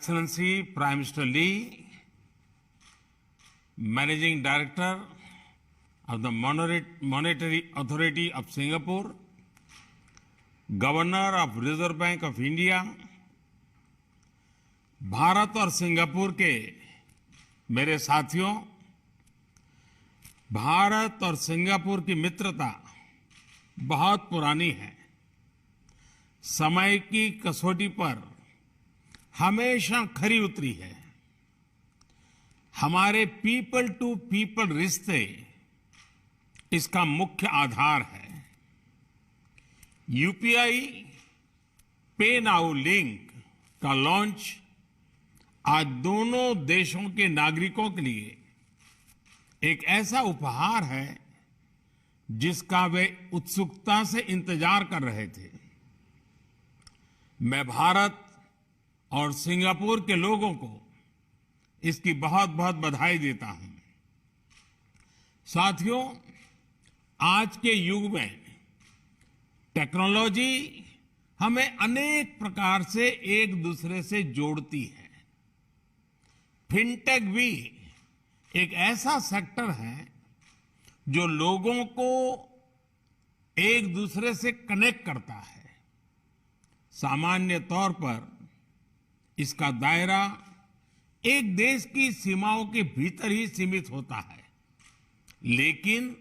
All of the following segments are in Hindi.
Excellency Prime Minister Lee, Managing Director of the Monetary Authority of Singapore, Governor of Reserve Bank of India, Bharat और सिंगापुर के मेरे साथियों, भारत और सिंगापुर की मित्रता बहुत पुरानी है। समय की कसौटी पर हमेशा खरी उतरी है। हमारे पीपल टू पीपल रिश्ते इसका मुख्य आधार है। यूपीआई पे नाउ लिंक का लॉन्च आज दोनों देशों के नागरिकों के लिए एक ऐसा उपहार है जिसका वे उत्सुकता से इंतजार कर रहे थे। मैं भारत और सिंगापुर के लोगों को इसकी बहुत बहुत बधाई देता हूं। साथियों, आज के युग में टेक्नोलॉजी हमें अनेक प्रकार से एक दूसरे से जोड़ती है। फिनटेक भी एक ऐसा सेक्टर है जो लोगों को एक दूसरे से कनेक्ट करता है। सामान्य तौर पर इसका दायरा एक देश की सीमाओं के भीतर ही सीमित होता है, लेकिन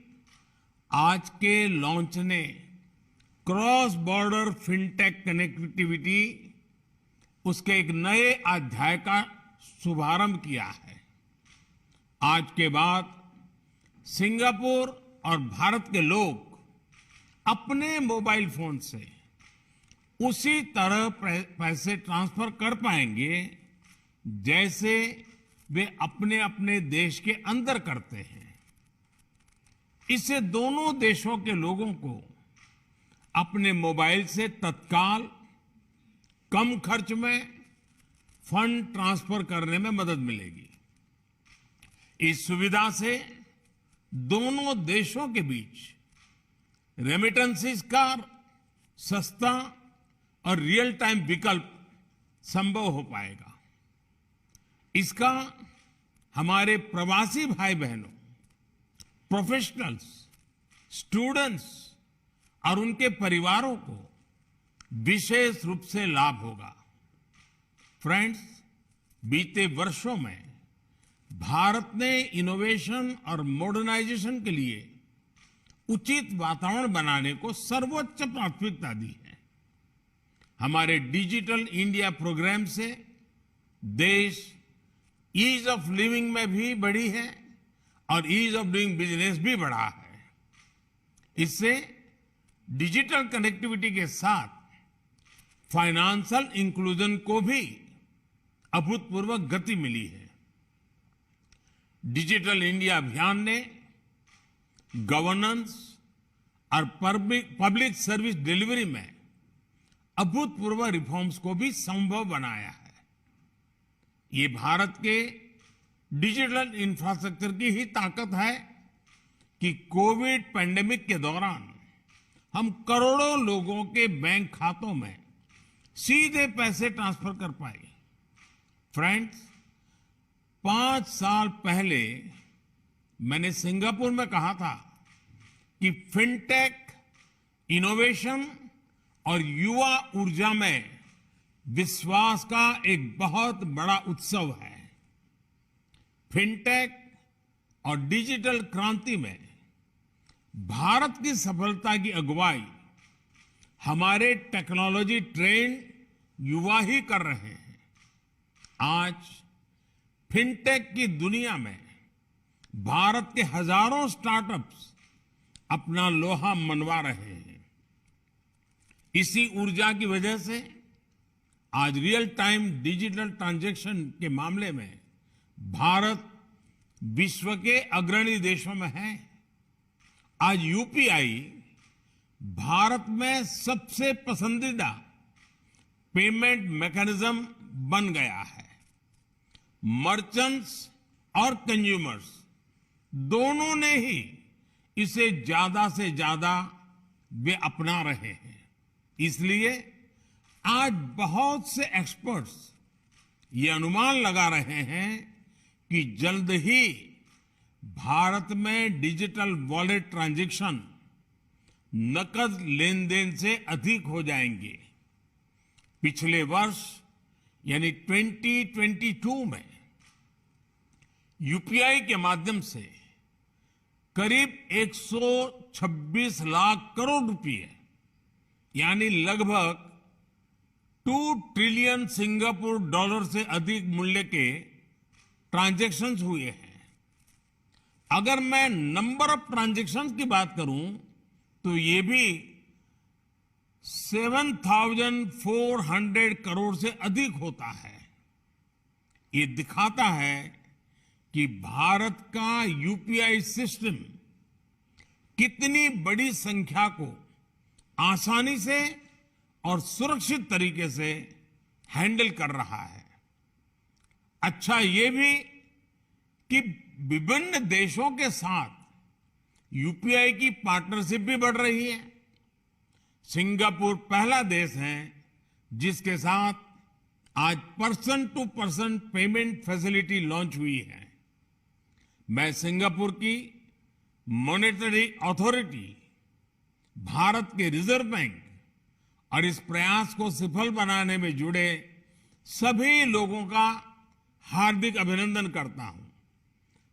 आज के लॉन्च ने क्रॉस बॉर्डर फिनटेक कनेक्टिविटी उसके एक नए अध्याय का शुभारंभ किया है। आज के बाद सिंगापुर और भारत के लोग अपने मोबाइल फोन से उसी तरह पैसे ट्रांसफर कर पाएंगे जैसे वे अपने अपने देश के अंदर करते हैं। इससे दोनों देशों के लोगों को अपने मोबाइल से तत्काल कम खर्च में फंड ट्रांसफर करने में मदद मिलेगी। इस सुविधा से दोनों देशों के बीच रेमिटेंसेस का सस्ता और रियल टाइम विकल्प संभव हो पाएगा। इसका हमारे प्रवासी भाई बहनों, प्रोफेशनल्स, स्टूडेंट्स और उनके परिवारों को विशेष रूप से लाभ होगा। फ्रेंड्स, बीते वर्षों में भारत ने इनोवेशन और मॉडर्नाइजेशन के लिए उचित वातावरण बनाने को सर्वोच्च प्राथमिकता दी है। हमारे डिजिटल इंडिया प्रोग्राम से देश ईज ऑफ लिविंग में भी बढ़ी है और ईज ऑफ डूइंग बिजनेस भी बढ़ा है। इससे डिजिटल कनेक्टिविटी के साथ फाइनेंशियल इंक्लूजन को भी अभूतपूर्व गति मिली है। डिजिटल इंडिया अभियान ने गवर्नेंस और पब्लिक सर्विस डिलीवरी में अभूतपूर्व रिफॉर्म्स को भी संभव बनाया है। ये भारत के डिजिटल इंफ्रास्ट्रक्चर की ही ताकत है कि कोविड पैंडेमिक के दौरान हम करोड़ों लोगों के बैंक खातों में सीधे पैसे ट्रांसफर कर पाए। फ्रेंड्स, 5 साल पहले मैंने सिंगापुर में कहा था कि फिनटेक, इनोवेशन और युवा ऊर्जा में विश्वास का एक बहुत बड़ा उत्सव है। फिनटेक और डिजिटल क्रांति में भारत की सफलता की अगुवाई हमारे टेक्नोलॉजी ट्रेंड युवा ही कर रहे हैं। आज फिनटेक की दुनिया में भारत के हजारों स्टार्टअप्स अपना लोहा मनवा रहे हैं। इसी ऊर्जा की वजह से आज रियल टाइम डिजिटल ट्रांजैक्शन के मामले में भारत विश्व के अग्रणी देशों में है। आज यूपीआई भारत में सबसे पसंदीदा पेमेंट मैकेनिज्म बन गया है। मर्चेंट्स और कंज्यूमर्स दोनों ने ही इसे ज्यादा से ज्यादा वे अपना रहे हैं। इसलिए आज बहुत से एक्सपर्ट्स ये अनुमान लगा रहे हैं कि जल्द ही भारत में डिजिटल वॉलेट ट्रांजैक्शन नकद लेन देन से अधिक हो जाएंगे। पिछले वर्ष यानी 2022 में यूपीआई के माध्यम से करीब 126 लाख करोड़ रुपए यानी लगभग 2 ट्रिलियन सिंगापुर डॉलर से अधिक मूल्य के ट्रांजैक्शंस हुए हैं। अगर मैं नंबर ऑफ ट्रांजैक्शंस की बात करूं तो ये भी 7,400 करोड़ से अधिक होता है। ये दिखाता है कि भारत का यूपीआई सिस्टम कितनी बड़ी संख्या को आसानी से और सुरक्षित तरीके से हैंडल कर रहा है। अच्छा ये भी कि विभिन्न देशों के साथ यूपीआई की पार्टनरशिप भी बढ़ रही है। सिंगापुर पहला देश है जिसके साथ आज person to person payment facility launch हुई है। मैं सिंगापुर की मॉनेटरी अथॉरिटी, भारत के रिजर्व बैंक और इस प्रयास को सफल बनाने में जुड़े सभी लोगों का हार्दिक अभिनंदन करता हूं।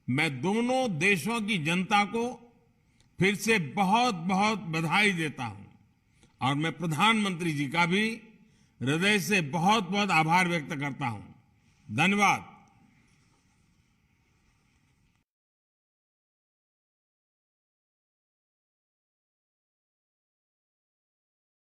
मैं दोनों देशों की जनता को फिर से बहुत बहुत बधाई देता हूं और मैं प्रधानमंत्री जी का भी हृदय से बहुत बहुत आभार व्यक्त करता हूं। धन्यवाद।